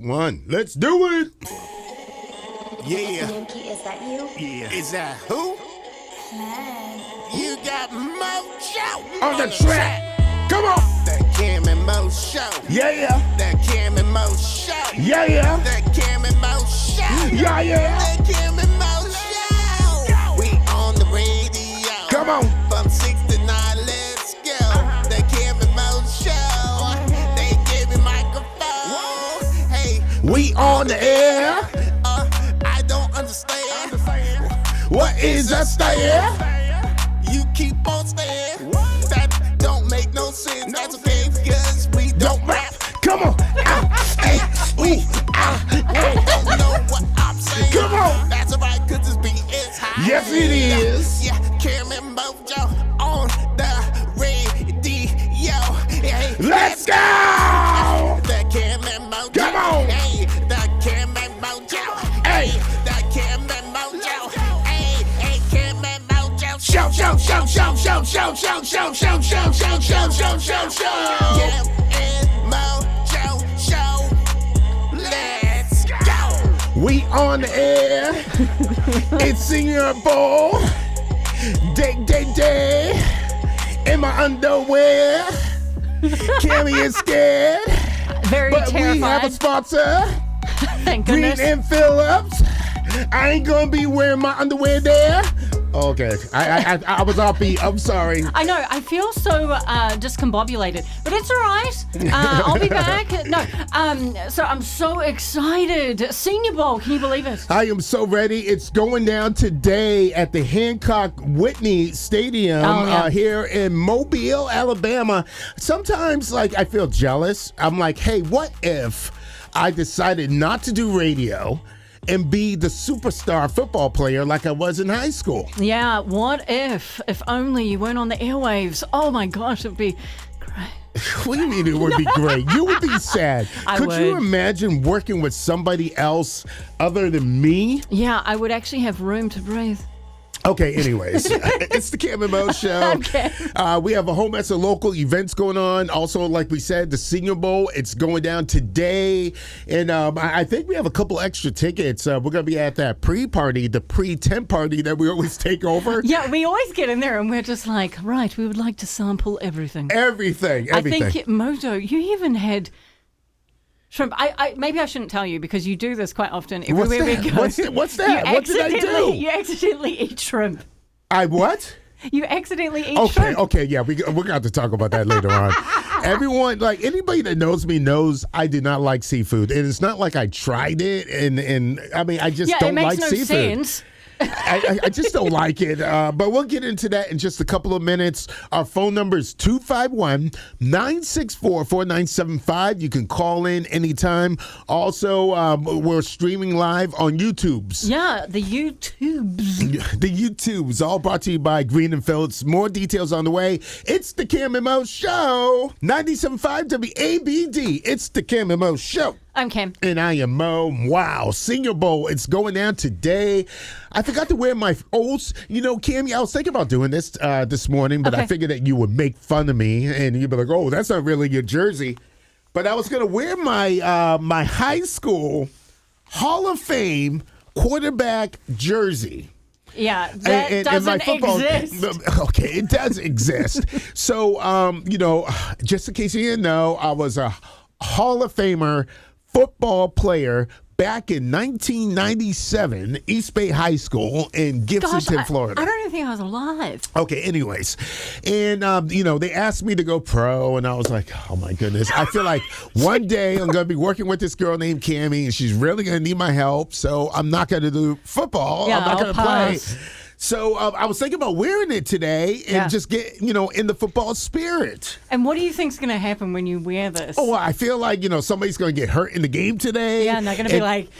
One. Let's do it. Yeah. Yankee, is that you? Yeah. Is that who? Man. You got Mojo On the track. Come on. That Cam and Mo show. Yeah. That Cam and Mo show. Yeah. That Cam and Mo show. Yeah. That Cam and Mo show. We on the radio. Come on. From 6 to 9, let's go. That Cam and Mo show. They gave me microphone. Hey. We on the air. I don't understand. What is a stare? You keep on staying. That don't make no sense. That's okay because we don't rap. Come on. Hey. Ooh. Don't know what I'm saying. Come on. That's alright because this beat is high. Yes, it is. Yeah, Cam and Mojo on the radio. Hey, Let's go. The Cam and Mojo. Come on. Hey, the Cam and Mojo. Hey. The Cam and Mojo. Hey, Cam and Mojo. Show. Cam and Mojo show. Let's go. We on the air. It's Senior Bowl. Day. In my underwear. Cami is scared. Very But terrified. we have a sponsor. Thank Green goodness. and Phillips. I ain't gonna be wearing my underwear there. Okay, I was off beat. I'm sorry. I know. I feel so discombobulated, but it's all right. I'll be back. No. So I'm so excited. Senior Bowl. Can you believe it? I am so ready. It's going down today at the Hancock Whitney Stadium here in Mobile, Alabama. Sometimes, I feel jealous. I'm like, hey, what if I decided not to do radio and be the superstar football player like I was in high school? Yeah. What if only you weren't on the airwaves? Oh my gosh, it'd be great. What do you mean it would be great? You would be sad. Could you would. imagine working with somebody else other than me? Yeah, I would actually have room to breathe. Okay, anyways, it's the Cam and Mo Show. Okay. We have a whole mess of local events going on. Also, like we said, the Senior Bowl, it's going down today. And I think we have a couple extra tickets. We're going to be at that pre-party, the pre-tent party that we always take over. Yeah, we always get in there and we're just like, right, we would like to sample everything. Everything. I think, Mojo, you even had shrimp. Maybe I shouldn't tell you because you do this quite often everywhere we go. What's that? What did I do? You accidentally eat shrimp. I what? You accidentally eat shrimp. Okay, yeah, we're going to have to talk about that later on. Everyone, anybody that knows me knows I do not like seafood. And it's not like I tried it, and I mean, I just don't like seafood. Yeah, it makes no sense. I just don't like it. But we'll get into that in just a couple of minutes. Our phone number is 251-964-4975. You can call in anytime. Also, we're streaming live on YouTubes. Yeah, the YouTubes. The YouTubes, all brought to you by Green and Phillips. More details on the way. It's the Cam and Mo Show. 97.5 WABD. It's the Cam and Mo Show. I'm Cam. And I am Mo. Wow. Senior Bowl. It's going down today. I forgot to wear my old, Cami, I was thinking about doing this this morning, but I figured that you would make fun of me and you'd be like, oh, that's not really your jersey. But I was going to wear my my high school Hall of Fame quarterback jersey. Yeah, that doesn't exist. Okay, it does exist. So, just in case you didn't know, I was a Hall of Famer football player back in 1997, East Bay High School in Gibsonton, Florida. I don't even think I was alive. Okay, anyways. And, they asked me to go pro, and I was like, oh, my goodness. I feel like one day I'm going to be working with this girl named Cami, and she's really going to need my help, so I'm not going to do football. Yeah, I'm not going to play. So I was thinking about wearing it today and just get, in the football spirit. And what do you think's going to happen when you wear this? Oh, I feel like, somebody's going to get hurt in the game today. Yeah, and they're going to be like,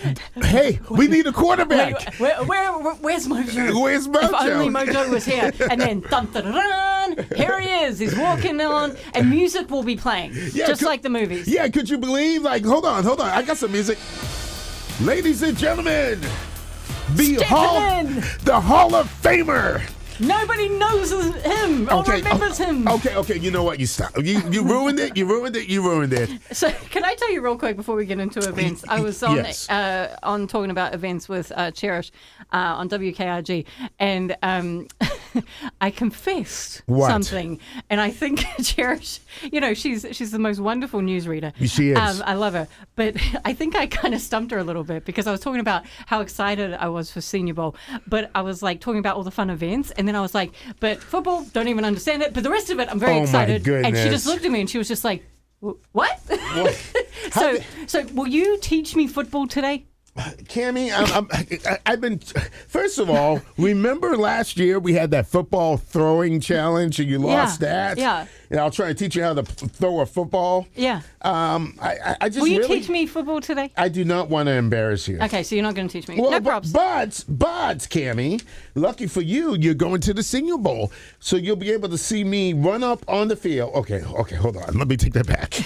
hey, we need a quarterback. Where's Mojo? Where's Mojo? If only Mojo was here. And then, dun-dun-dun, here he is. He's walking on, and music will be playing, just like the movies. Yeah, could you believe? Hold on. I got some music. Ladies and gentlemen, the Hall of Famer, Nobody knows him or remembers him. Okay. You know what? You stop. You ruined it. You ruined it. So can I tell you real quick before we get into events? I was on Yes. on talking about events with Cherish on WKRG, and I confessed something, and I think Cherish, she's the most wonderful newsreader. She is. I love her, but I think I kind of stumped her a little bit because I was talking about how excited I was for Senior Bowl, but I was like talking about all the fun events, and then I was like, but football, don't even understand it, but the rest of it, I'm very excited. My and she just looked at me and she was just like, what? So will you teach me football today? Cami, I've been. First of all, remember last year we had that football throwing challenge and you lost that. Yeah. And I'll try to teach you how to throw a football. Yeah. I just. Will you teach me football today? I do not want to embarrass you. Okay, so you're not going to teach me. Well, no props. But Cami, lucky for you, you're going to the Senior Bowl, so you'll be able to see me run up on the field. Okay, hold on. Let me take that back.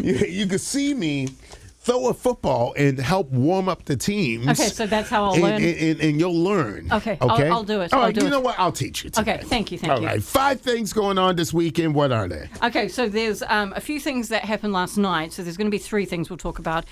you can see me throw a football and help warm up the teams. Okay, so that's how I'll learn. And you'll learn. Okay, I'll do it. All right, you know what? I'll teach you today. Okay, thank you. All right, 5 things going on this weekend. What are they? Okay, so there's a few things that happened last night. So there's going to be 3 things we'll talk about.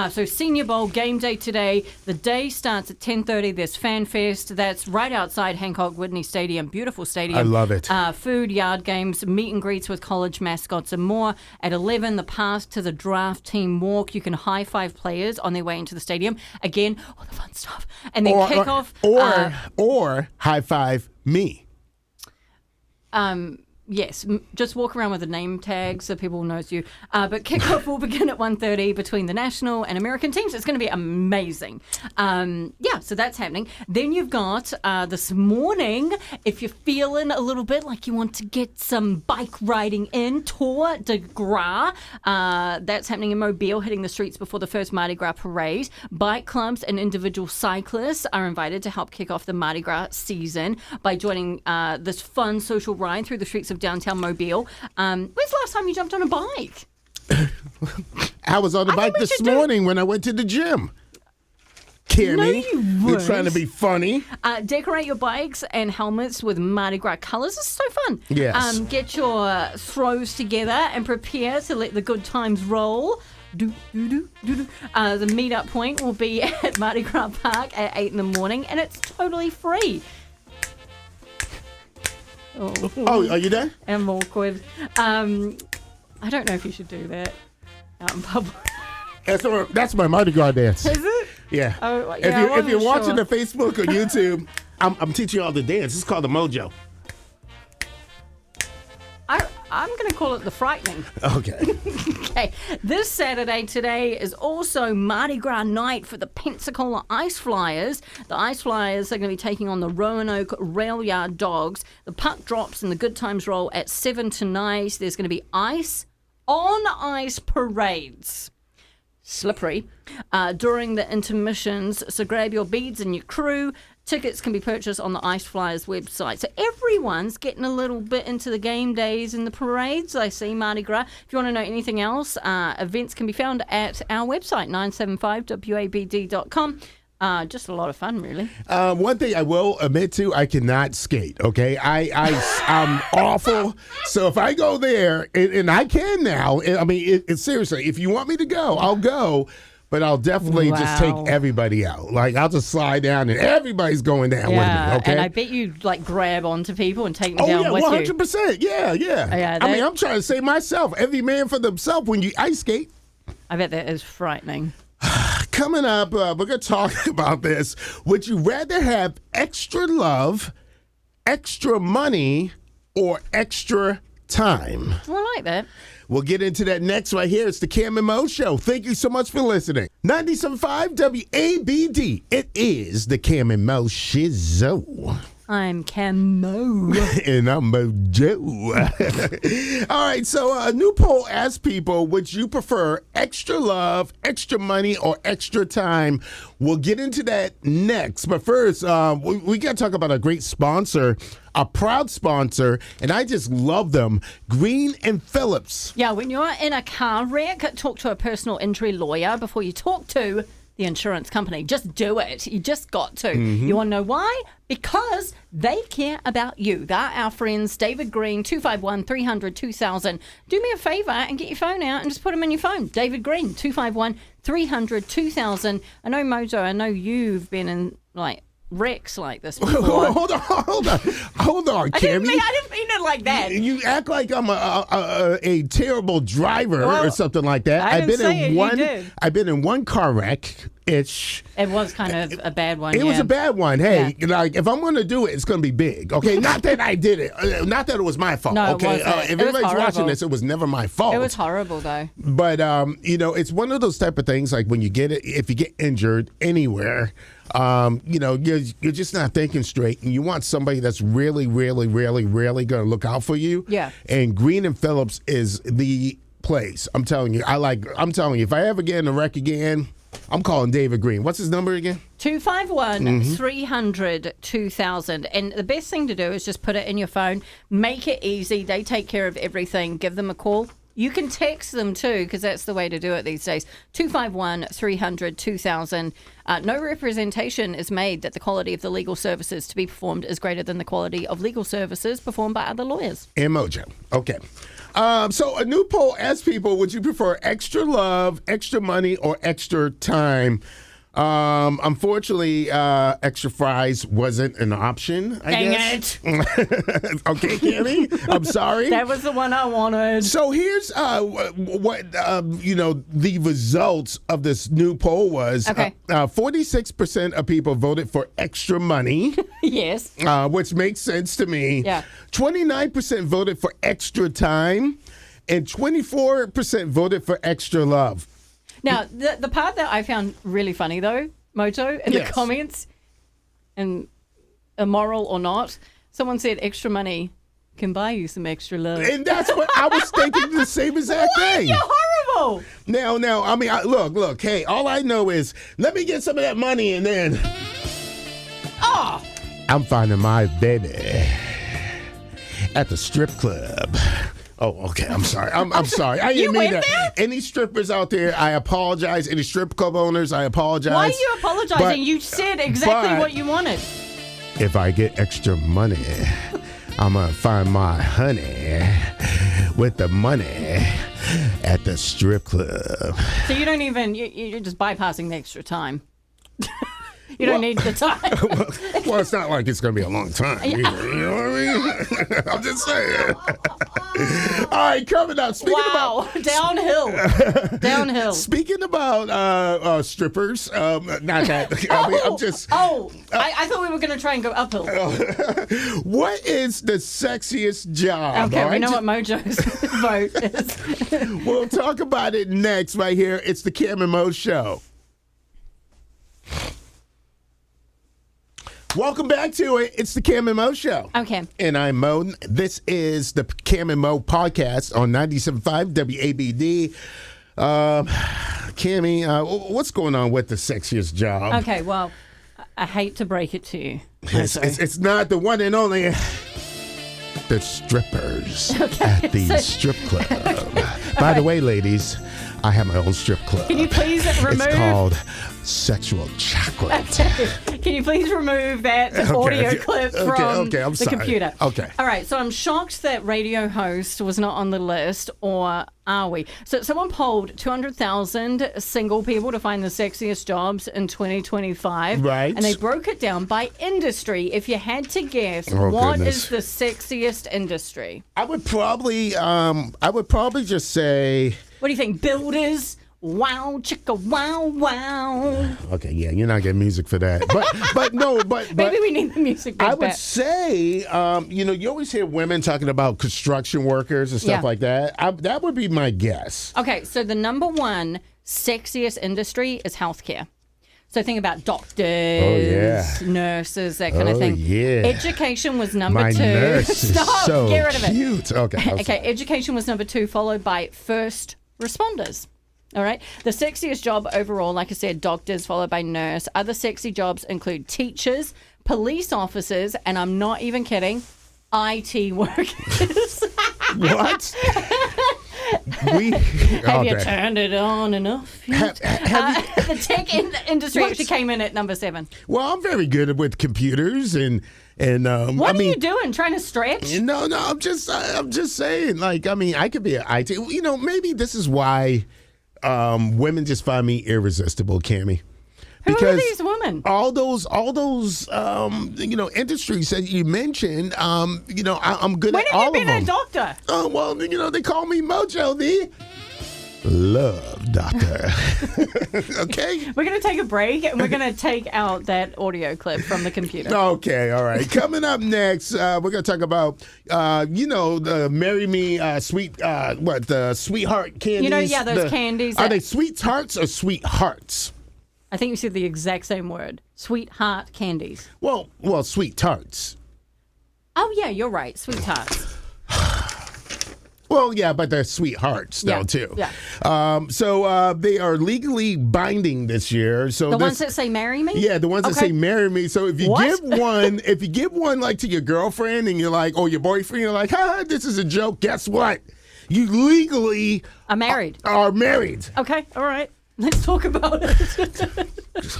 So Senior Bowl game day today. The day starts at 10:30. There's Fan Fest. That's right outside Hancock Whitney Stadium. Beautiful stadium. I love it. Food, yard games, meet and greets with college mascots and more. At 11, the path to the draft team walk. You can high-five players on their way into the stadium. Again, all the fun stuff. And then kickoff. Or high-five me. Yes, just walk around with a name tag so people know it's you. But kickoff will begin at 1:30 between the national and American teams. It's going to be amazing. So that's happening. Then you've got this morning, if you're feeling a little bit like you want to get some bike riding in, Tour de Gras. That's happening in Mobile, hitting the streets before the first Mardi Gras parade. Bike clubs and individual cyclists are invited to help kick off the Mardi Gras season by joining this fun social ride through the streets of downtown Mobile. When's the last time you jumped on a bike? I was on the bike this morning when I went to the gym. Cami, you're trying to be funny. Decorate your bikes and helmets with Mardi Gras colors. It's so fun. Yes. Get your throws together and prepare to let the good times roll. The meetup point will be at Mardi Gras Park at 8 in the morning, and it's totally free. Oh, are you done? I'm awkward. I don't know if you should do that out in public. That's my Mardi Gras dance. Is it? Yeah. Oh, yeah, if you're watching the Facebook or YouTube, I'm teaching you all the dance. It's called the Mojo. I'm going to call it the frightening. Okay. Okay. This Saturday today is also Mardi Gras night for the Pensacola Ice Flyers. The Ice Flyers are going to be taking on the Roanoke Rail Yard Dogs. The puck drops and the good times roll at 7 tonight. There's going to be on ice parades. Slippery during the intermissions, so grab your beads and your crew. Tickets can be purchased on the Ice Flyers website. So everyone's getting a little bit into the game days and the parades. I see Mardi Gras. If you want to know anything else, events can be found at our website, 975wabd.com. Just a lot of fun, really. One thing I will admit to, I cannot skate, okay? I'm awful. So if I go there, and I can now, I mean, it's seriously, if you want me to go, I'll go. But I'll definitely just take everybody out. Like, I'll just slide down and everybody's going down with me, okay? And I bet you, grab onto people and take them down with you. 100%. Yeah. I mean, I'm trying to save myself. Every man for themselves when you ice skate. I bet that is frightening. Coming up, we're going to talk about this. Would you rather have extra love, extra money, or extra time? Well, I like that. We'll get into that next right here. It's the Cam and Mo Show. Thank you so much for listening. 97.5 WABD. It is the Cam and Mo Shizzo. I'm Camo. And I'm Mojo. All right, so a new poll asks people, would you prefer extra love, extra money, or extra time? We'll get into that next. But first, we got to talk about a great sponsor, a proud sponsor, and I just love them, Green and Phillips. Yeah, when you're in a car wreck, talk to a personal injury lawyer before you talk to the insurance company. Just do it. You just got to. You want to know why? Because they care about you. They're our friends. David Green, 251-300-2000. Do me a favor and get your phone out and just put them in your phone. David Green, 251-300-2000. I know, Mojo, I know you've been in, like, wrecks like this before. Hold on, Cami. I didn't mean it like that. You act like I'm a terrible driver or something like that. I didn't say it, you did. I've been in one car wreck. It was kind of a bad one. It was a bad one. Hey, like if I'm going to do it, it's going to be big. Okay, not that I did it. Not that it was my fault. No, okay, it wasn't. if It was everybody's watching horrible. this, it was never my fault. It was horrible though. But it's one of those type of things. Like when you get it, if you get injured anywhere, you're just not thinking straight, and you want somebody that's really, really, really, really going to look out for you. Yeah. And Green and Phillips is the place. I'm telling you. I'm telling you. If I ever get in a wreck again, I'm calling David Green. What's his number again? 251-300-2000. And the best thing to do is just put it in your phone. Make it easy. They take care of everything. Give them a call. You can text them too, because that's the way to do it these days. 251-300-2000. No representation is made that the quality of the legal services to be performed is greater than the quality of legal services performed by other lawyers. And Mojo. Okay. So a new poll asks people, would you prefer extra love, extra money, or extra time? Unfortunately, extra fries wasn't an option, I guess. Dang it. Okay, Cami, I'm sorry. That was the one I wanted. So here's what the results of this new poll was. Okay. 46% of people voted for extra money. Yes. Which makes sense to me. Yeah. 29% voted for extra time, and 24% voted for extra love. Now, the part that I found really funny, though, Mojo, in the comments, and immoral or not, someone said extra money can buy you some extra love. And that's what I was thinking, the same exact thing. You're horrible. Now, I mean, look, hey, all I know is let me get some of that money and then I'm finding my baby at the strip club. Oh, okay. I'm sorry. I'm sorry. I didn't mean that. Any strippers out there, I apologize. Any strip club owners, I apologize. Why are you apologizing? You said exactly what you wanted. If I get extra money, I'm going to find my honey with the money at the strip club. So you don't even, you're just bypassing the extra time. You don't need the time. Well, it's not like it's going to be a long time either. You know what I mean? I'm just saying. All right, coming up. Downhill. Speaking about strippers, not that. I mean, I'm just. I thought we were going to try and go uphill. What is the sexiest job? Okay, right? we know what Mojo's vote is. We'll talk about it next right here. It's the Cam and Mo Show. Welcome back to it. It's the Cam and Mo Show. Okay. And I'm Mo. This is the Cam and Mo podcast on 97.5 WABD. Cammy, what's going on with the sexiest job? Okay, well, I hate to break it to you. It's not the one and only. The strippers at the strip club. By the way, ladies, I have my own strip club. Can you please remove? It's called Sexual Chocolate. Can you please remove that audio clip from the computer? Okay. All right. So I'm shocked that radio host was not on the list, or are we? So someone polled 200,000 single people to find the sexiest jobs in 2025. Right. And they broke it down by industry. If you had to guess, what is the sexiest industry? I would probably just say. What do you think? Builders? Wow, chicka, wow, wow. Okay, yeah, you're not getting music for that. But Maybe we need the music. I would say, you always hear women talking about construction workers and stuff like that. That would be my guess. Okay, so the number one sexiest industry is healthcare. So think about doctors, nurses, that kind of thing. Yeah. Education was number my two. Nurse Stop, is so get rid of it. Cute. Okay, education was number two, followed by first responders. All right. The sexiest job overall, like I said, doctors, followed by nurse. Other sexy jobs include teachers, police officers, and I'm not even kidding, IT workers. What? we Have you turned it on enough? have The tech industry What? actually came in at number 7. well, I'm very good with computers and What are you doing? Trying to stretch? No, I'm just saying. Like, I mean, I could be an IT. You know, maybe this is why women just find me irresistible, Cami. Who are these women? All those industries that you mentioned, I'm good When at have all you been of them. a doctor? Oh, well, they call me Mojo, the love doctor. Okay? We're going to take a break and we're going to take out that audio clip from the computer. Okay, all right. Coming up next, we're going to talk about, the Marry Me the sweetheart candies. Those candies. Are they sweethearts or sweethearts? I think you said the exact same word. Sweetheart candies. Well, sweet tarts. Oh, yeah, you're right. Sweethearts. Well, yeah, but they're sweethearts, though, too. Yeah. So they are legally binding this year. So The ones that say marry me? Yeah, the ones that say marry me. So if you What? give one like to your girlfriend and you're like, or your boyfriend, you're like, this is a joke. Guess what? You legally I'm married. are married. Okay, all right. Let's talk about it.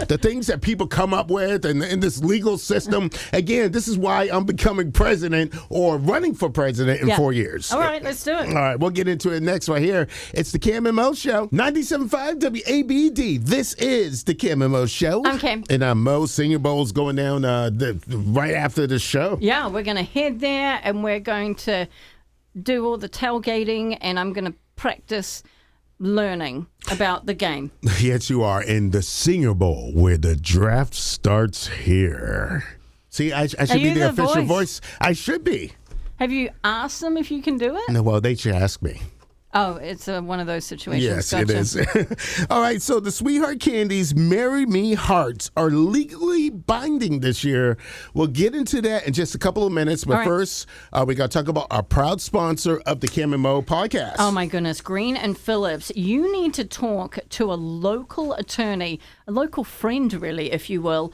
The things that people come up with and in this legal system. Again, this is why I'm becoming president or running for president in 4 years. All right, let's do it. All right, we'll get into it next right here. It's the Cam and Mo Show, 97.5 WABD. This is the Cam and Mo Show. I'm Cam. And I'm Mo. Senior Bowl's going down right after the show. Yeah, we're going to head there and we're going to do all the tailgating and I'm going to practice learning about the game. Yes, you are in the Senior Bowl where the draft starts here. See, I should be you the the official voice? voice. I should be. Have you asked them if you can do it? No, well, they should ask me. Oh, it's one of those situations. Yes, Gotcha. it is. All right, so the Sweetheart Candies Marry Me Hearts are legally binding this year. We'll get into that in just a couple of minutes, but All right. first, we got to talk about our proud sponsor of the Cam and Mo podcast. Oh my goodness, Green and Phillips, you need to talk to a local attorney, a local friend really, if you will,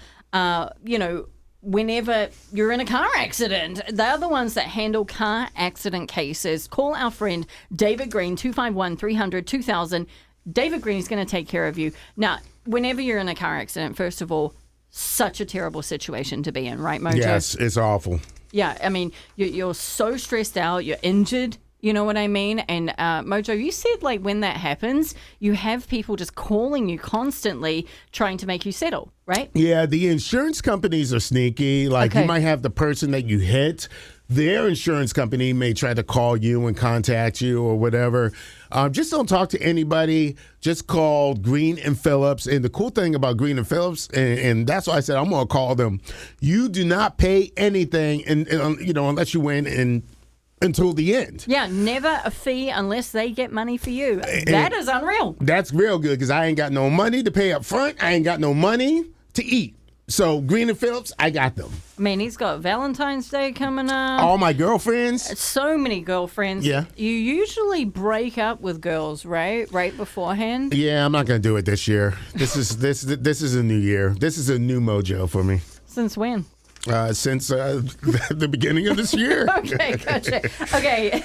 whenever you're in a car accident. They're the ones that handle car accident cases. Call our friend David Green, 251-300-2000. David Green is going to take care of you. Now, whenever you're in a car accident, first of all, such a terrible situation to be in, right, Mojo? Yes, it's awful. Yeah, I mean, you're so stressed out, you're injured, you know what I mean? And Mojo, you said like when that happens, you have people just calling you constantly trying to make you settle, right? Yeah, the insurance companies are sneaky. Like Okay. you might have the person that you hit. Their insurance company may try to call you and contact you or whatever. Just don't talk to anybody. Just call Green and Phillips. And the cool thing about Green and Phillips, and that's why I said I'm going to call them. You do not pay anything, unless you win until the end. Yeah, never a fee unless they get money for you. That is unreal. That's real good because I ain't got no money to pay up front. I ain't got no money to eat. So Green and Phillips, I got them. I mean, he's got Valentine's Day coming up. All my girlfriends. So many girlfriends. Yeah. You usually break up with girls, right? Right beforehand. Yeah, I'm not gonna do it this year. This is a new year. This is a new mojo for me. Since when? Since the beginning of this year. Okay, gotcha. Okay.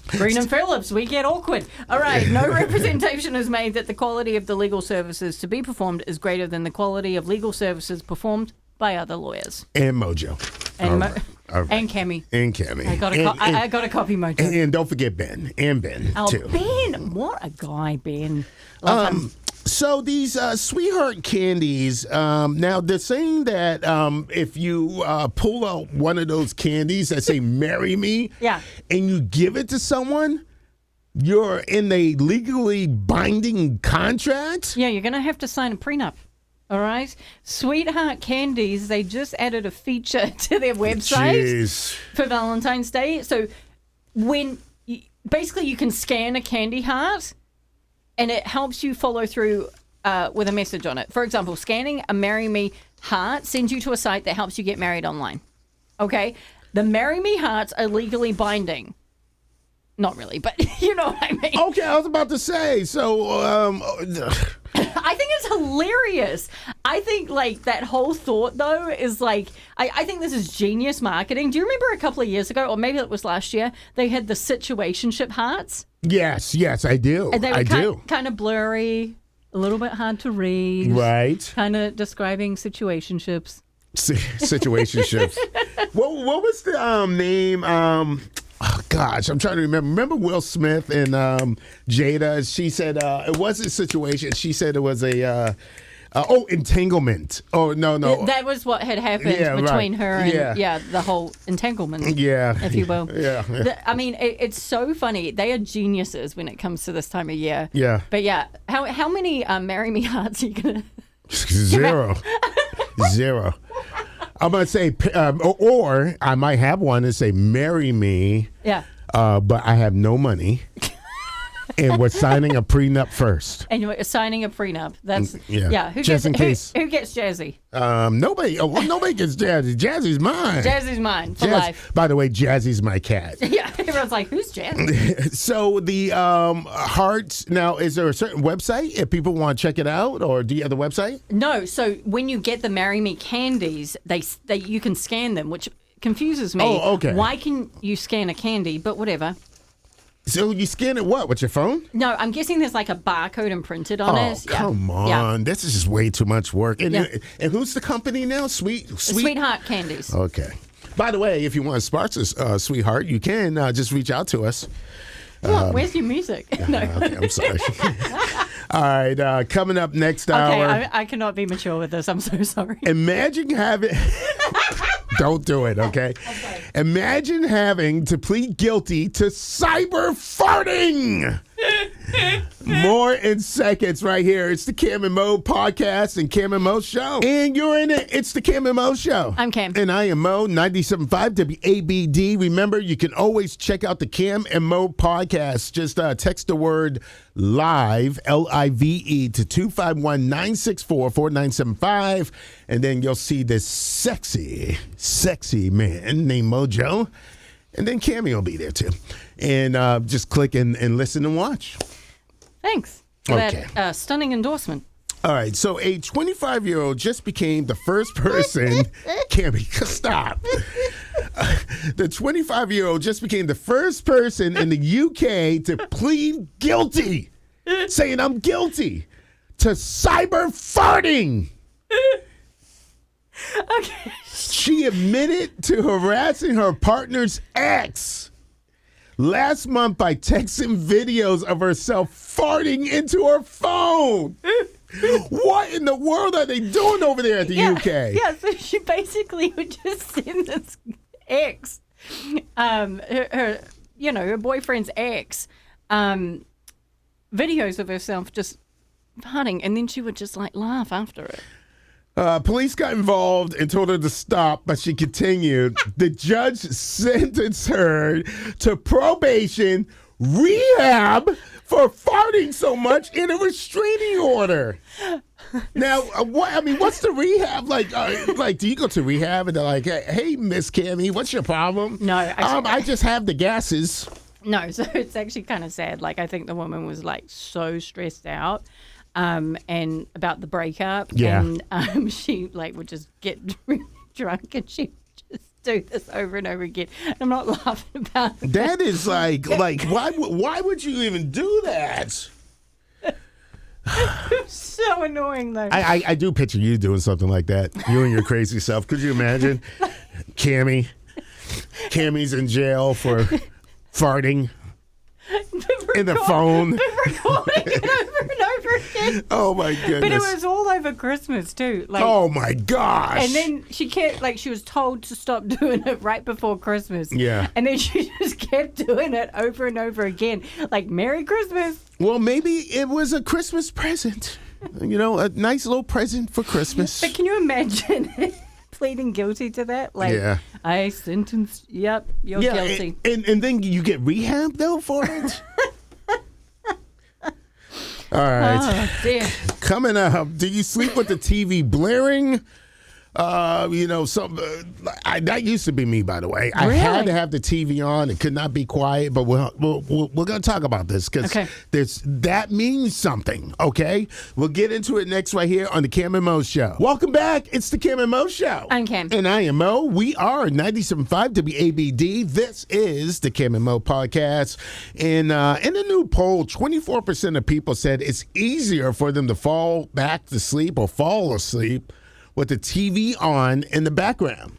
Green and Phillips, we get awkward. All right, no representation is made that the quality of the legal services to be performed is greater than the quality of legal services performed by other lawyers. And Mojo. And All right. and Cami. And Cami. I got a copy, Mojo. And don't forget Ben. And Ben, Oh, too. Ben. What a guy, Ben. Love him. So these sweetheart candies, now they're saying that if you pull out one of those candies that say marry me Yeah. and you give it to someone, you're in a legally binding contract? Yeah, you're going to have to sign a prenup. All right? Sweetheart Candies, they just added a feature to their website Jeez. for Valentine's Day. So basically you can scan a candy heart and it helps you follow through with a message on it. For example, scanning a Marry Me heart sends you to a site that helps you get married online. Okay? The Marry Me hearts are legally binding. Not really, but you know what I mean. Okay, I was about to say, so I think it's hilarious. I think like that whole thought though is like I think this is genius marketing. Do you remember a couple of years ago, or maybe it was last year, they had the situationship hearts? Yes, I do. And they were I do. kind of blurry, a little bit hard to read. Right. Kind of describing situationships. Situationships. What was the name? Oh gosh, I'm trying to remember. Remember Will Smith and Jada? She said it wasn't a situation. She said it was a entanglement. Oh no. That was what had happened between her and the whole entanglement. Yeah, if you will. Yeah. I mean, it's so funny. They are geniuses when it comes to this time of year. Yeah. But yeah, how many Marry Me hearts are you gonna? Zero. I'm gonna say, or I might have one and say, "Marry me." Yeah. But I have no money. And we're signing a prenup first. And you're signing a prenup. That's Who just gets in case. Who gets Jazzy? Nobody. Nobody gets Jazzy. Jazzy's mine. Jazzy's mine for life. By the way, Jazzy's my cat. Yeah, everyone's like, "Who's Jazzy?" So the hearts. Now, is there a certain website if people want to check it out, or do you have the website? No. So when you get the Marry Me candies, they you can scan them, which confuses me. Oh, okay. Why can you scan a candy? But whatever. So you scan it what with your phone? No, I'm guessing there's like a barcode imprinted on it. Oh, come on. Yeah. This is just way too much work. And who's the company now? Sweetheart Candies. Okay. By the way, if you want to sponsor Sweetheart, you can just reach out to us. Where's your music? No. Okay, I'm sorry. All right, coming up next hour. Okay, I cannot be mature with this. I'm so sorry. Imagine having... Don't do it, okay? Imagine having to plead guilty to cyber farting. More in seconds right here. It's the Cam and Mo podcast and Cam and Mo show. And you're in it. It's the Cam and Mo show. I'm Cam. And I am Mo, 97.5 WABD. Remember, you can always check out the Cam and Mo podcast. Just text the word live, L-I-V-E, to 251-964-4975. And then you'll see this sexy man named Mojo. And then Cami will be there too. And just click and listen and watch. Thanks for that stunning endorsement. All right. So a 25-year-old just became the first person. Cami, stop. The 25-year-old just became the first person in the UK to plead guilty, saying, "I'm guilty," to cyber farting. Okay. She admitted to harassing her partner's ex last month by texting videos of herself farting into her phone. What in the world are they doing over there at the UK? Yeah, so she basically would just send this ex, her boyfriend's ex, videos of herself just farting, and then she would just like laugh after it. Police got involved and told her to stop, but she continued. The judge sentenced her to probation, rehab for farting so much, in a restraining order. Now, what's the rehab like? Do you go to rehab and they're like, "Hey, Miss Cami, what's your problem?" No, actually, I just have the gases. No, so it's actually kind of sad. Like, I think the woman was like so stressed out. And about the breakup, and she like would just get really drunk, and she would just do this over and over again. And I'm not laughing about it. That is like why would you even do that? So annoying though. I do picture you doing something like that. You and your crazy self. Could you imagine? Cami's in jail for farting in the phone. Recording it over and over again. Oh my goodness. But it was all over Christmas too. Like, oh my gosh. And then she was told to stop doing it right before Christmas. Yeah. And then she just kept doing it over and over again. Like, Merry Christmas. Well, maybe it was a Christmas present. You know, a nice little present for Christmas. But can you imagine pleading guilty to that? Like, I sentenced, you're guilty. And then you get rehab, though, for it? All right. Oh, dear. Coming up, do you sleep with the TV blaring That used to be me, by the way. I Really? had to have the TV on. It could not be quiet, but we're going to talk about this because that means something, okay? We'll get into it next right here on the Cam and Mo Show. Welcome back. It's the Cam and Mo Show. I'm Cam. And I am Mo. We are 97.5 WABD. This is the Cam and Mo podcast. And in a new poll, 24% of people said it's easier for them to fall back to sleep or fall asleep with the TV on in the background.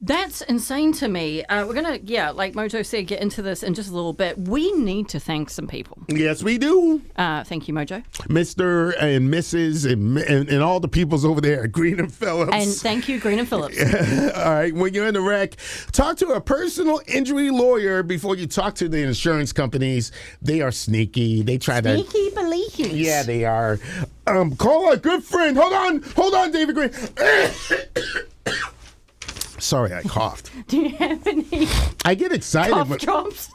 That's insane to me. We're going to, like Mojo said, get into this in just a little bit. We need to thank some people. Yes, we do. Thank you, Mojo. Mr. and Mrs. and all the peoples over there at Green and Phillips. And thank you, Green and Phillips. All right, when you're in the wreck, talk to a personal injury lawyer before you talk to the insurance companies. They are sneaky. They try to... Sneaky beleaky. Yeah, they are. Call a good friend. Hold on, David Green. Sorry, I coughed. Do you have any I get excited. cough drops?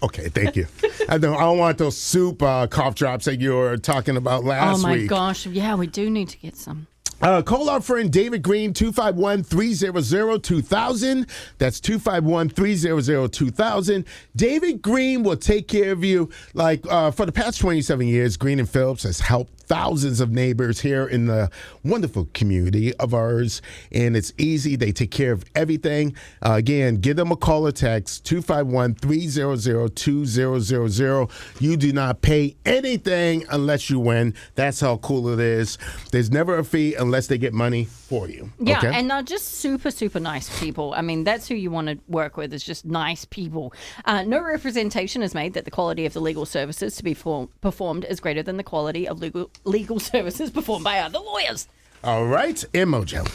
Okay, thank you. I don't want those soup cough drops that you were talking about last week. Oh, my gosh. Yeah, we do need to get some. Call our friend David Green, 251-300-2000. That's 251-300-2000. David Green will take care of you. For the past 27 years, Green and Phillips has helped thousands of neighbors here in the wonderful community of ours, and it's easy. They take care of everything. Again, give them a call or text, 251-300-2000. You do not pay anything unless you win. That's how cool it is. There's never a fee unless they get money for you. Yeah, okay? and they're just super, super nice people. I mean, that's who you want to work with, is just nice people. No representation is made that the quality of the legal services to be performed is greater than the quality of legal services performed by other lawyers. All right, and Mojo.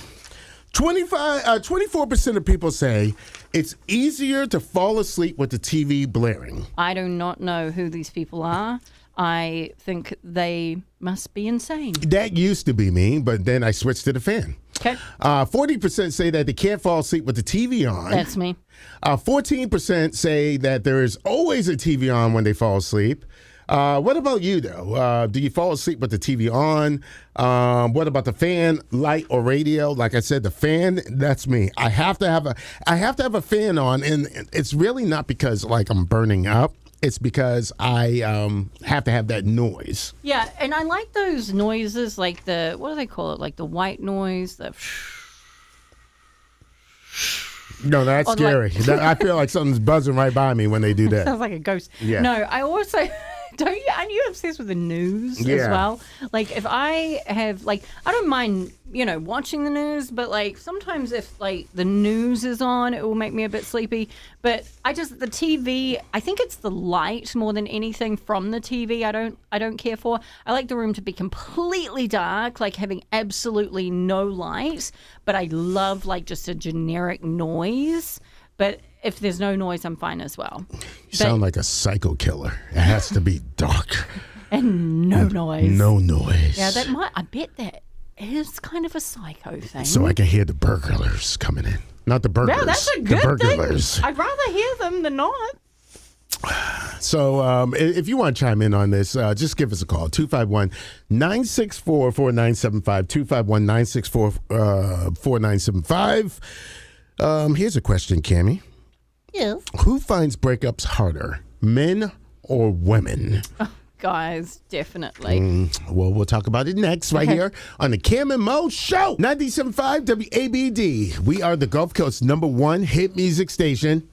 24% of people say it's easier to fall asleep with the TV blaring. I do not know who these people are. I think they must be insane. That used to be me, but then I switched to the fan. Okay. 40% say that they can't fall asleep with the TV on. That's me. 14% say that there is always a TV on when they fall asleep. What about you, though? Do you fall asleep with the TV on? What about the fan, light, or radio? Like I said, the fan, that's me. I have to have a fan on, and it's really not because I'm burning up. It's because I have to have that noise. Yeah, and I like those noises, like the, what do they call it? Like the white noise, the... No, that's scary. I feel like something's buzzing right by me when they do that. Sounds like a ghost. Yeah. No, I also... Aren't you obsessed with the news as well? Like, if I have, I don't mind, watching the news, but, sometimes if, the news is on, it will make me a bit sleepy. But the TV, I think it's the light more than anything from the TV I don't care for. I like the room to be completely dark, having absolutely no light. But I love, just a generic noise. But if there's no noise, I'm fine as well. You sound like a psycho killer. It has to be dark. And no noise. No noise. Yeah, I bet that is kind of a psycho thing. So I can hear the burglars coming in. Not the burglars. Yeah, that's a good the burglars. thing. I'd rather hear them than not. So if you want to chime in on this, just give us a call, 251-964-4975, 251-964-4975. Here's a question, Cami. Yes. Who finds breakups harder, men or women? Oh, guys, definitely. Well, we'll talk about it next right here on the Cam and Mo Show. 97.5 WABD. We are the Gulf Coast's #1 hit music station.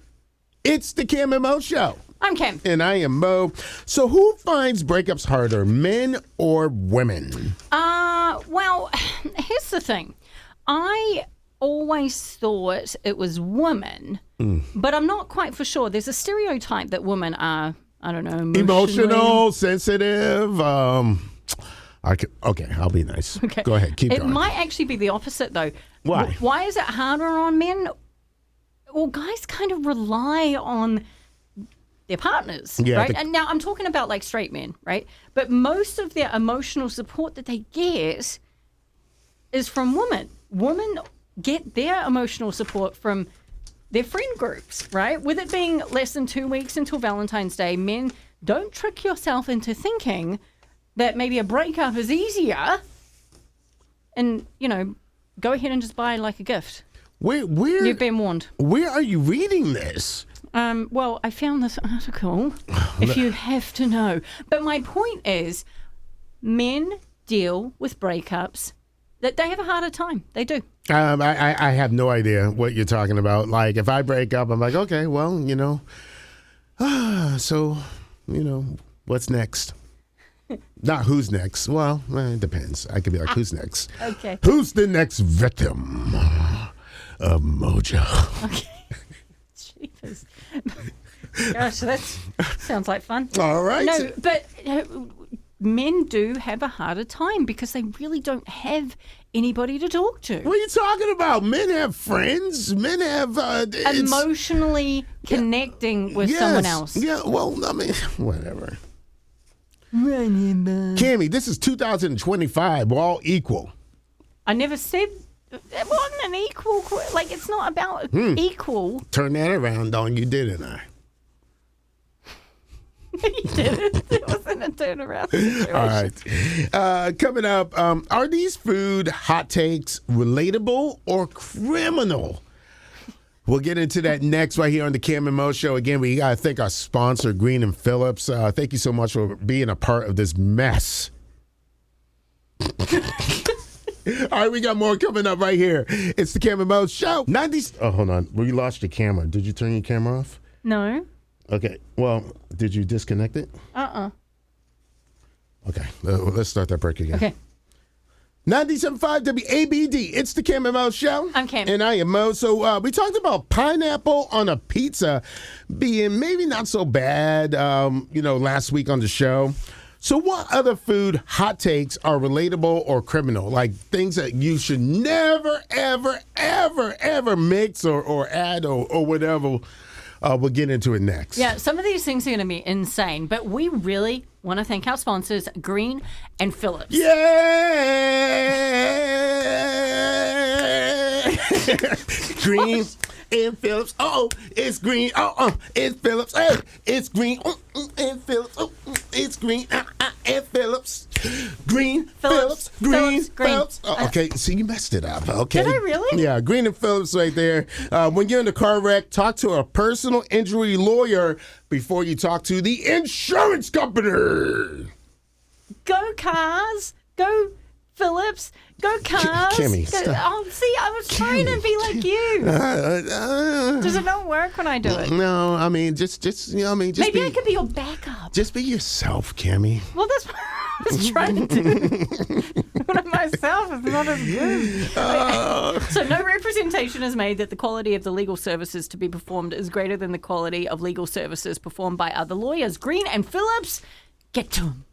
It's the Cam and Mo Show. I'm Cam. And I am Mo. So who finds breakups harder, men or women? Well, here's the thing. I always thought it was women, but I'm not quite for sure. There's a stereotype that women are, I don't know, emotional, sensitive. Okay, I'll be nice. Okay. Go ahead, keep going. It might actually be the opposite, though. Why? Why is it harder on men? Well, guys kind of rely on their partners, right? And now I'm talking about straight men, right? But most of their emotional support that they get is from women. Women get their emotional support from their friend groups, right? With it being less than 2 weeks until Valentine's Day, men, don't trick yourself into thinking that maybe a breakup is easier. And, go ahead and just buy like a gift. Where You've been warned. Where are you reading this? Well, I found this article, if you have to know. But my point is, men deal with breakups that they have a harder time. They do. I have no idea what you're talking about. Like, if I break up, I'm like, okay, well, so, what's next? Not who's next. Well, it depends. I could be like, who's next? Okay. Who's the next victim of Mojo? Okay. Jeepers. Gosh, that sounds like fun. All right. No, but men do have a harder time because they really don't have anybody to talk to. What are you talking about? Men have friends. Men have... emotionally connecting with someone else. Yeah, well, I mean, whatever. Cami, this is 2025. We're all equal. I never said it wasn't an equal. Like, it's not about equal. Turn that around, don't you? Didn't I? You didn't. It wasn't a turnaround situation. All right. Coming up, are these food hot takes relatable or criminal? We'll get into that next right here on the Cam and Mo Show. Again, we got to thank our sponsor, Green and Phillips. Thank you so much for being a part of this mess. All right, we got more coming up right here. It's the Cam and Mo Show. 90s. Oh, hold on. We lost your camera. Did you turn your camera off? No. Okay. Well, did you disconnect it? Okay. Let's start that break again. Okay. 97.5 WABD. It's the Cam and Mo Show. I'm Cam. And I am Mo. So we talked about pineapple on a pizza being maybe not so bad, last week on the show. So what other food hot takes are relatable or criminal? Like things that you should never, ever, ever, ever mix or add or whatever. We'll get into it next. Yeah, some of these things are going to be insane, but we really want to thank our sponsors, Green and Phillips. Yeah! Green and Phillips. Oh, it's green. It's Phillips. Hey, it's green. And Phillips. It's green. And Phillips. Green, Phillips, Green, Phillips. Oh, okay, so you messed it up. Okay. Did I really? Yeah, Green and Phillips right there. When you're in a car wreck, talk to a personal injury lawyer before you talk to the insurance company. Go cars. Go Phillips. Go cars. Cami, go, stop. Oh, see, I was trying to be like you. Does it not work when I do it? No, I mean, just Maybe I could be your backup. Just be yourself, Cami. Well, that's what I was trying to do. But myself is not as good. So no representation is made that the quality of the legal services to be performed is greater than the quality of legal services performed by other lawyers. Green and Phillips, get to them.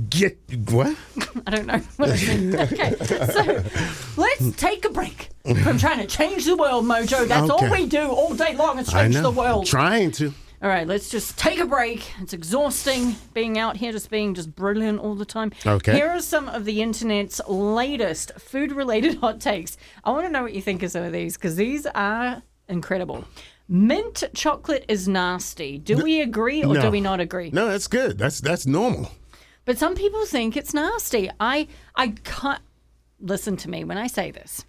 Get what? I don't know what I mean. Okay, so let's take a break from trying to change the world, Mojo. That's all we do all day long is change the world. I'm trying to. All right, let's just take a break. It's exhausting being out here being brilliant all the time. Okay. Here are some of the internet's latest food-related hot takes. I want to know what you think of some of these because these are incredible. Mint chocolate is nasty. Do we agree or do we not agree? No, that's good. That's normal. But some people think it's nasty. I can't listen to me when I say this.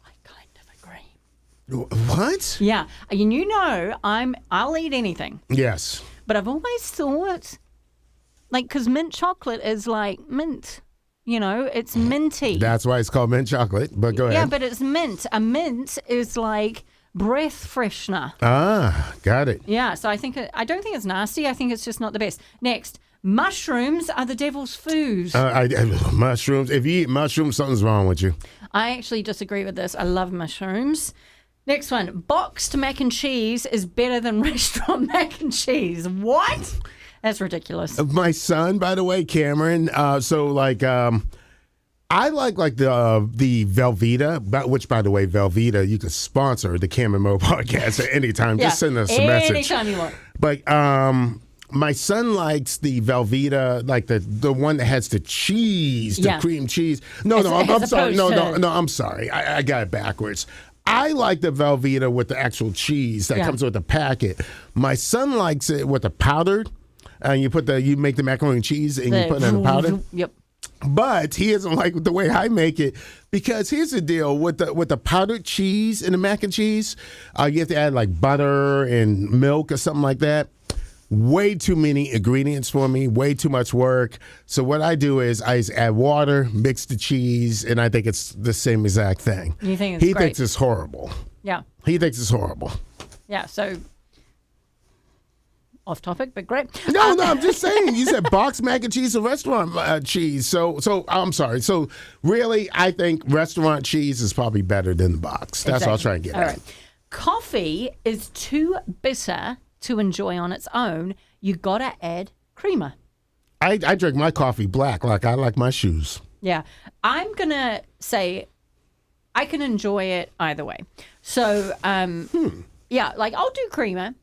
I kind of agree. What? Yeah, I'll eat anything. Yes. But I've always thought, because mint chocolate is like mint. It's minty. That's why it's called mint chocolate. But go ahead. Yeah, but it's mint. A mint is like breath freshener. Ah, got it. Yeah, so I don't think it's nasty. I think it's just not the best. Next. Mushrooms are the devil's food. Mushrooms. If you eat mushrooms, something's wrong with you. I actually disagree with this. I love mushrooms. Next one. Boxed mac and cheese is better than restaurant mac and cheese. What? That's ridiculous. My son, by the way, Cameron. I like the Velveeta, which, by the way, Velveeta, you can sponsor the Cam and Mo podcast at any time. Just send us a message. Anytime you want. But my son likes the Velveeta, like the one that has the cheese, the cream cheese. I'm sorry. I'm sorry. I got it backwards. I like the Velveeta with the actual cheese that comes with the packet. My son likes it with the powdered. And you make the macaroni and cheese and you put it in the powder. Yep. But he doesn't like the way I make it because here's the deal with the powdered cheese and the mac and cheese. You have to add like butter and milk or something like that. Way too many ingredients for me, way too much work. So what I do is I just add water, mix the cheese, and I think it's the same exact thing. You think it's He great? thinks it's horrible. Yeah. He thinks it's horrible. Yeah, so off topic, but great. No, I'm just saying. You said boxed mac and cheese or restaurant cheese. So I'm sorry. So really, I think restaurant cheese is probably better than the box. That's what I was trying to get All at. right. Coffee is too bitter to enjoy on its own. You gotta add creamer. I drink my coffee black like I like my shoes. Yeah. I'm gonna say I can enjoy it either way. So yeah, like I'll do creamer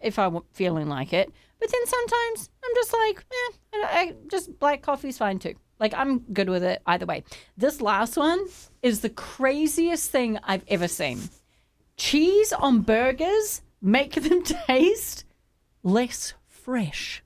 if I'm feeling like it. But then sometimes I'm just like, just black coffee's fine too. Like I'm good with it either way. This last one is the craziest thing I've ever seen. Cheese on burgers make them taste less fresh.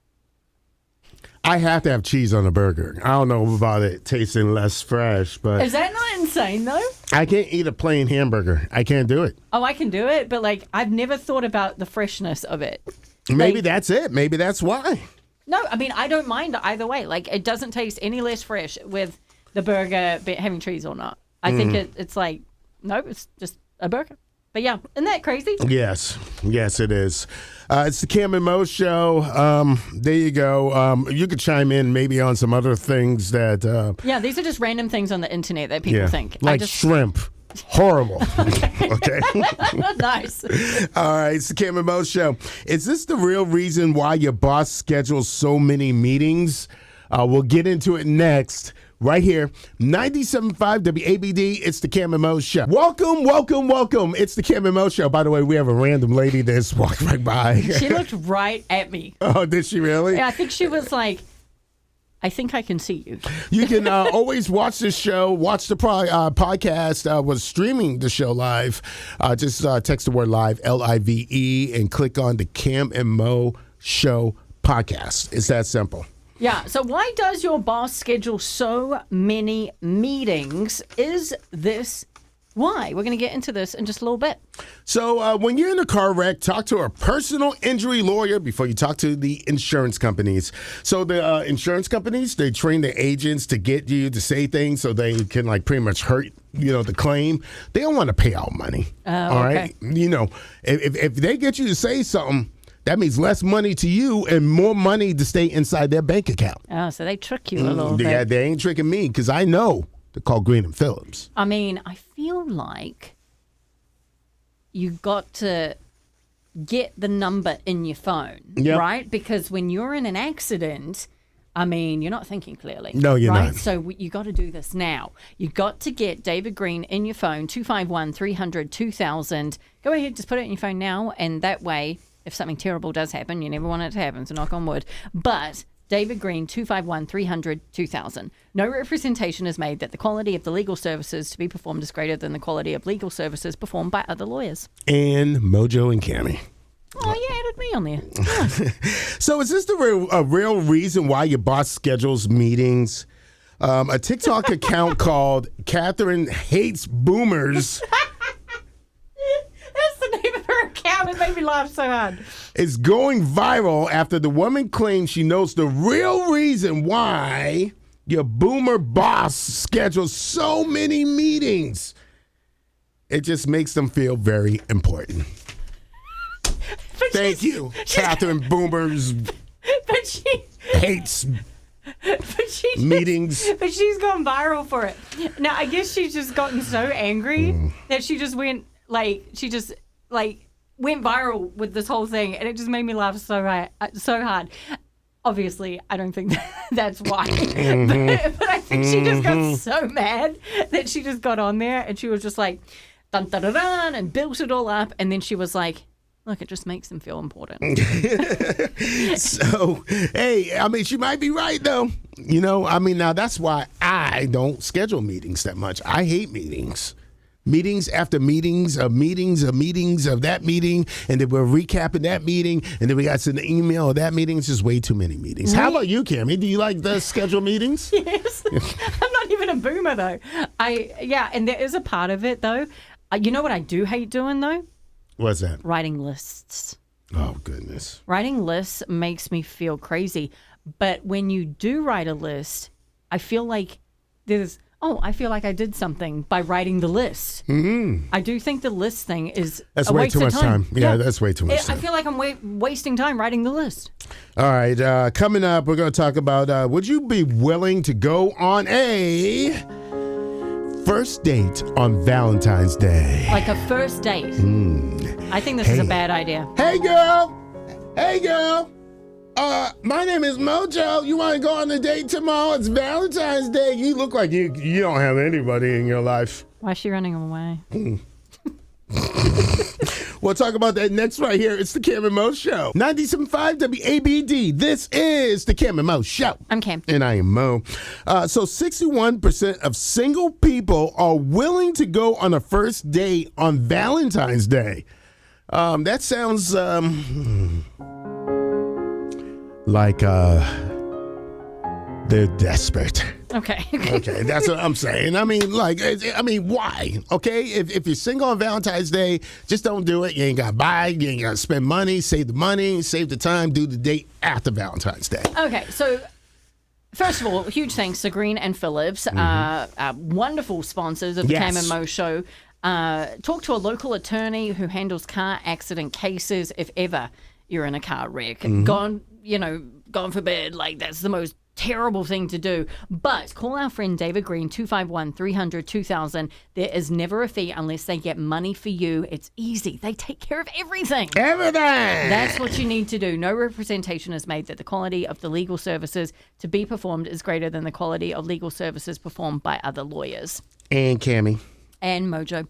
I have to have cheese on a burger. I don't know about it tasting less fresh, but Is that not insane though? I can't eat a plain hamburger. I can't do it. Oh, I can do it, but like I've never thought about the freshness of it. Maybe Like- that's it. Maybe that's why. No, I mean, I don't mind either way. Like, it doesn't taste any less fresh with the burger having cheese or not. I think it's like, no, it's just a burger. But yeah, isn't that crazy? Yes, it is. It's the Cam and Mo show. There you go. You could chime in maybe on some other things that. Yeah, these are just random things on the internet that people think. like shrimp. Horrible. Okay. Nice. All right, it's the Cam and Mo show. Is this the real reason why your boss schedules so many meetings? We'll get into it next. Right here, 97.5 WABD, it's the Cam and Mo show. Welcome. It's the Cam and Mo show. By the way, we have a random lady that's walked right by. She looked right at me. Oh, did she really? Yeah, I think she was like, I think I can see you. You can always watch this show, watch the podcast. Was streaming the show live. Just text the word live, LIVE, and click on the Cam and Mo show podcast. It's that simple. Yeah, so why does your boss schedule so many meetings? Is this why? We're going to get into this in just a little bit. So when you're in a car wreck, talk to a personal injury lawyer before you talk to the insurance companies. So the insurance companies, they train the agents to get you to say things so they can like pretty much hurt, the claim. They don't want to pay out money. All right. If they get you to say something, that means less money to you and more money to stay inside their bank account. Oh, so they trick you a little bit. Yeah, they ain't tricking me because I know they're called Green and Phillips. I mean, I feel like you got to get the number in your phone, right? Because when you're in an accident, I mean, you're not thinking clearly. No, you're right? not. So you got to do this now. You got to get David Green in your phone, 251-300-2000. Go ahead, just put it in your phone now, and that way, if something terrible does happen, you never want it to happen, so knock on wood. But David Green, 251-300-2000. No representation is made that the quality of the legal services to be performed is greater than the quality of legal services performed by other lawyers. And Mojo and Cami. Oh, you added me on there. So is this the real reason why your boss schedules meetings? A TikTok account called Catherine Hates Boomers That's the name of her account. It made me laugh so hard. is going viral after the woman claims she knows the real reason why your boomer boss schedules so many meetings. It just makes them feel very important. Thank you, Catherine Boomers But she Hates meetings. But she's gone viral for it. Now, I guess she's just gotten so angry that she just went went viral with this whole thing, and it just made me laugh so hard. Obviously, I don't think that's why, but I think she just got so mad that she just got on there and she was just like, dun dun dun dun, and built it all up, and then she was like, look, it just makes them feel important. So, hey, I mean, she might be right, though. Now that's why I don't schedule meetings that much. I hate meetings. meetings after meetings of that meeting, and then we're recapping that meeting, and then we got to send an email of that meeting. It's just way too many meetings. How about you, Cami? Do you like the scheduled meetings? Yes. I'm not even a boomer, though. And there is a part of it, though. You know what I do hate doing, though? What's that? Writing lists. Oh, goodness. Writing lists makes me feel crazy. But when you do write a list, I feel like I feel like I did something by writing the list. Mm-hmm. I do think the list thing is that's a way waste too much of time. Yeah, that's way too much time. I feel like I'm wasting time writing the list. All right, coming up, we're going to talk about would you be willing to go on a first date on Valentine's Day? Like a first date. I think this is a bad idea. Hey, girl. My name is Mojo. You want to go on a date tomorrow? It's Valentine's Day. You look like you don't have anybody in your life. Why is she running away? We'll talk about that next right here. It's the Cam and Mo Show. 97.5 WABD. This is the Cam and Mo Show. I'm Cam. And I am Mo. So 61% of single people are willing to go on a first date on Valentine's Day. That sounds like they're desperate. Okay. Okay, that's what I'm saying. I mean, why? Okay, if you're single on Valentine's Day, just don't do it. You ain't got to buy, you ain't got to spend money, save the time, do the date after Valentine's Day. Okay, so first of all, huge thanks to Green and Phillips, wonderful sponsors of the Cam and Mo Show. Talk to a local attorney who handles car accident cases if ever you're in a car wreck. God forbid, that's the most terrible thing to do. But call our friend David Green, 251-300-2000. There is never a fee unless they get money for you. It's easy. They take care of everything. That's what you need to do. No representation is made that the quality of the legal services to be performed is greater than the quality of legal services performed by other lawyers. And Cami. And Mojo.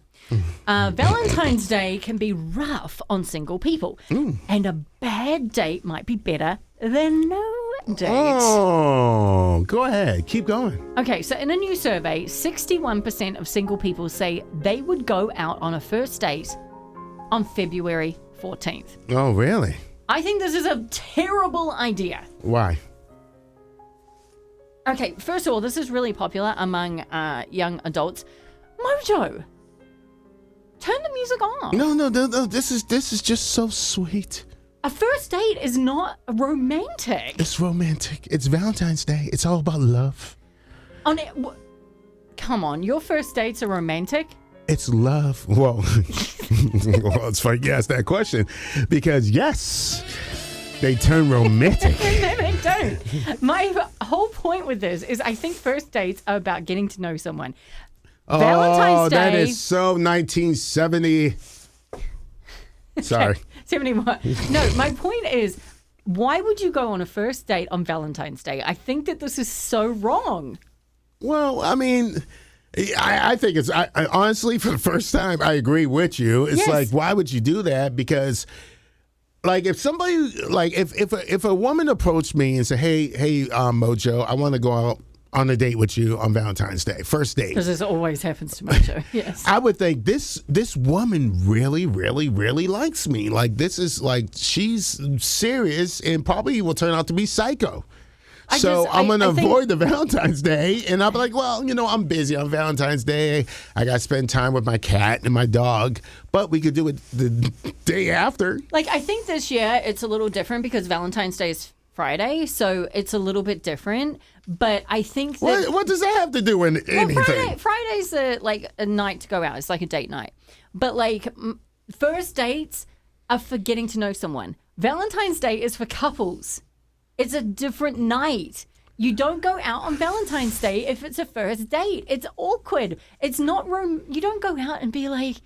Valentine's Day can be rough on single people. And a bad date might be better than no date. Oh, go ahead. Keep going. Okay, so in a new survey, 61% of single people say they would go out on a first date on February 14th. Oh, really? I think this is a terrible idea. Why? Okay, first of all, this is really popular among young adults. Mojo, turn the music on. No. This is just so sweet. A first date is not romantic. It's romantic. It's Valentine's Day. It's all about love. Come on, your first dates are romantic? It's love. Well, it's funny you asked that question because, yes, they turn romantic. No, they don't. My whole point with this is I think first dates are about getting to know someone. Valentine's Day. That is so 1970. Sorry. Okay. 71. No, my point is, why would you go on a first date on Valentine's Day? I think that this is so wrong. Well, I mean, I think it's, I honestly, for the first time, I agree with you. It's like, why would you do that? Because, if somebody, if a woman approached me and said, hey, Mojo, I want to go out on a date with you on Valentine's Day, first date. Because this always happens to Mojo, yes. I would think this woman really, really, really likes me. This is she's serious and probably will turn out to be psycho. I'm going to avoid the Valentine's Day, and I'll be like, well, I'm busy on Valentine's Day. I got to spend time with my cat and my dog, but we could do it the day after. I think this year it's a little different because Valentine's Day is Friday, so it's a little bit different. But I think that... What does that have to do with anything? Friday's a night to go out. It's like a date night. But first dates are for getting to know someone. Valentine's Day is for couples. It's a different night. You don't go out on Valentine's Day if it's a first date. It's awkward. It's not you don't go out and be like...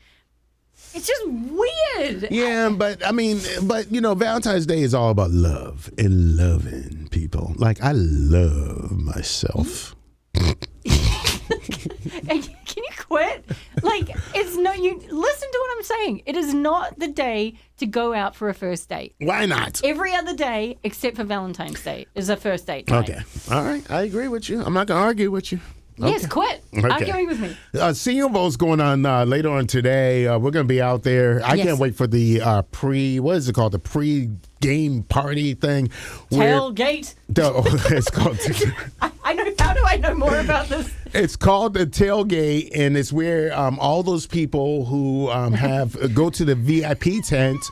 It's just weird. Yeah, but Valentine's Day is all about love and loving people. I love myself. Can you quit? You listen to what I'm saying. It is not the day to go out for a first date. Why not? Every other day except for Valentine's Day is a first date night. Okay. All right. I agree with you. I'm not going to argue with you. Yes, quit arguing with me. Senior Bowl's going on later on today. We're going to be out there. I can't wait for the what is it called? The pre-game party thing. Tailgate. It's called. I know. How do I know more about this? It's called the tailgate, and it's where all those people who go to the VIP tent,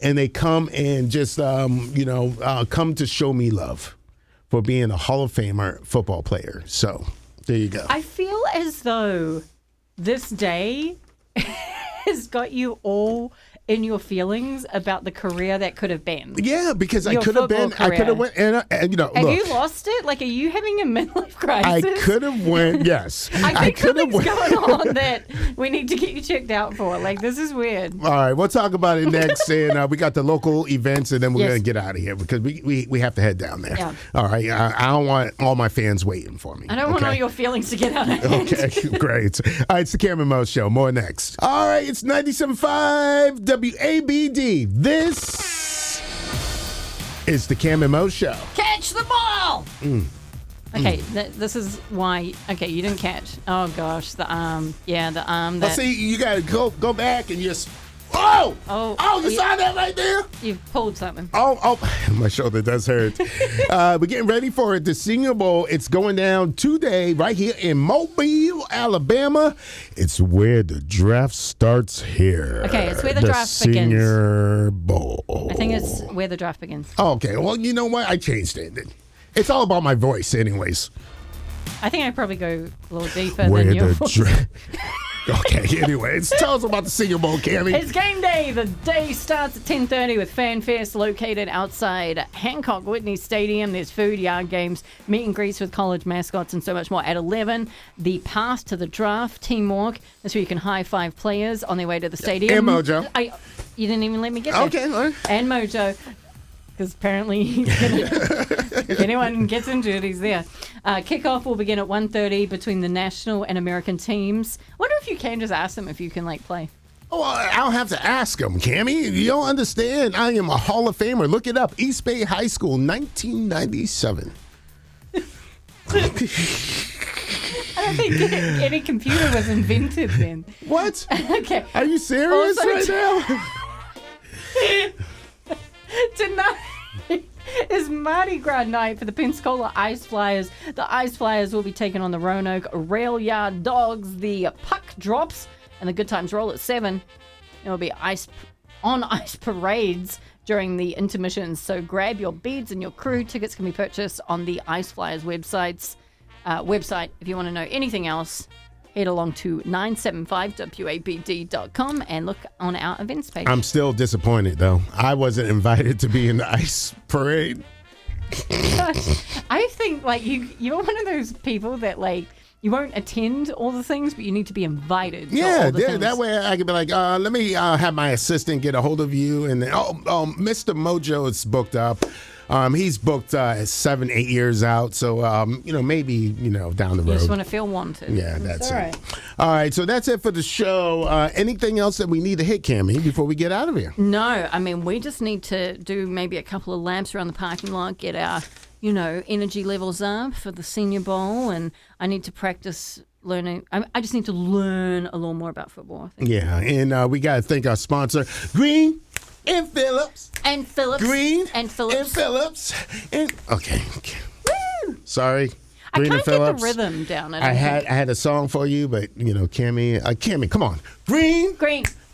and they come and just come to show me love for being a Hall of Famer football player. So there you go. I feel as though this day has got you all in your feelings about the career that could have been. Yeah, because I Your could have been. football I could have career. went. And Have look, you lost it? Like, are you having a midlife I crisis? could have went. Yes, I think could have something's went. going on that we need to get you checked out for. Like, this is weird. All right, we'll talk about it next, and we got the local events, and then we're Yes. gonna get out of here because we have to head down there. Yeah. All right, I don't want all my fans waiting for me. I don't want all your feelings to get out of hand. Okay, great. All right, it's the Cameron Mo Show. More next. All right, it's 97.5 WABD. This is the Cameron Mo Show. Catch the ball! Okay, this is why. Okay, you didn't catch. Oh, gosh, the arm. Yeah, the arm that See, you got to go back and just. Oh! Oh, you saw that right there? you've pulled something. Oh, my shoulder does hurt. We're getting ready for it. The Senior Bowl, it's going down today right here in Mobile, Alabama. It's where the draft starts here. Okay, it's where the draft begins. Senior Bowl. I think it's where the draft begins. Oh, okay, well, you know what? I changed it. It's all about my voice anyways. I think I probably go a little deeper Where than your the voice. draft... Okay, anyways, tell us about the Senior Bowl, Cami. It's game day. The day starts at 10:30 with Fan Fest located outside Hancock Whitney Stadium. There's food, yard games, meet and greets with college mascots, and so much more. At 11, the pass to the draft, teamwork. That's where you can high-five players on their way to the stadium. And Mojo. You didn't even let me get there. Okay, all right. And Mojo. Because apparently if anyone gets injured, he's there. Kickoff will begin at 1:30 between the national and American teams. I wonder if you can just ask them if you can, play. Oh, I don't have to ask him, Cammy. You don't understand. I am a Hall of Famer. Look it up. East Bay High School, 1997. I don't think any computer was invented then. What? Okay. Are you serious Also, right now? Tonight is Mardi Gras night for the Pensacola Ice Flyers. The Ice Flyers will be taking on the Roanoke Rail Yard Dogs. The puck drops and the Good Times roll at 7. There will be ice parades during the intermissions. So grab your beads and your crew. Tickets can be purchased on the Ice Flyers website. If you want to know anything else, head along to 975wabd.com and look on our events page. I'm still disappointed, though. I wasn't invited to be in the ice parade. I think you're one of those people that you won't attend all the things, but you need to be invited. To all the things. That way I could be like, let me have my assistant get a hold of you, and then Mr. Mojo is booked up. He's booked 7-8 years out, so maybe down the road. You just want to feel wanted. Yeah, that's all it. right. All right, so that's it for the show. Anything else that we need to hit, Cammy, before we get out of here? No, I mean, we just need to do maybe a couple of laps around the parking lot, get our, energy levels up for the Senior Bowl, and I need to practice learning. I just need to learn a little more about football, I think. Yeah, and we got to thank our sponsor, Green and Phillips. And Phillips. Green and Phillips. And Phillips. And okay. Woo! Sorry. I Green can't and Phillips. get the rhythm down. I had a song for you, but Cammy, come on. Green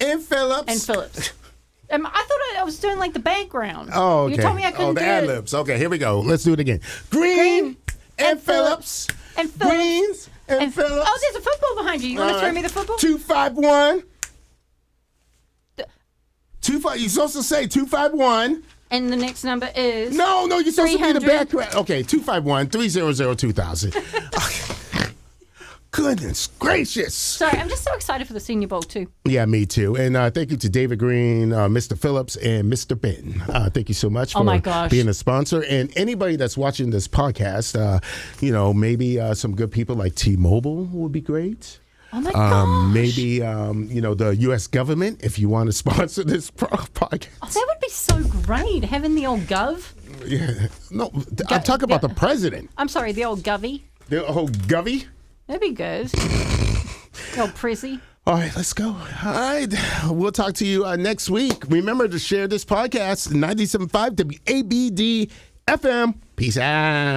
and Phillips. And Phillips. I thought I was doing the background. Oh, okay. You told me I couldn't the do ad it. libs. Okay, here we go. Let's do it again. Green and Phillips. And Phillips. Greens and Phillips. Oh, there's a football behind you. You want to throw me the football? 251. 25. You're supposed to say 251. And the next number is? No, you're supposed to be the 300. background. Okay, 251-300-2000. Goodness gracious. Sorry, I'm just so excited for the Senior Bowl, too. Yeah, me too. And thank you to David Green, Mr. Phillips, and Mr. Ben. Thank you so much for being a sponsor. And anybody that's watching this podcast, maybe some good people like T-Mobile would be great. Oh, my gosh. Maybe, the U.S. government, if you want to sponsor this podcast. Oh, that would be so great, having the old gov. Yeah. No, I'm talking about the president. I'm sorry, the old govy. The old govy? That'd be good. Yo, Prissy. All right, let's go. All right, we'll talk to you next week. Remember to share this podcast, 97.5 WABD FM. Peace out.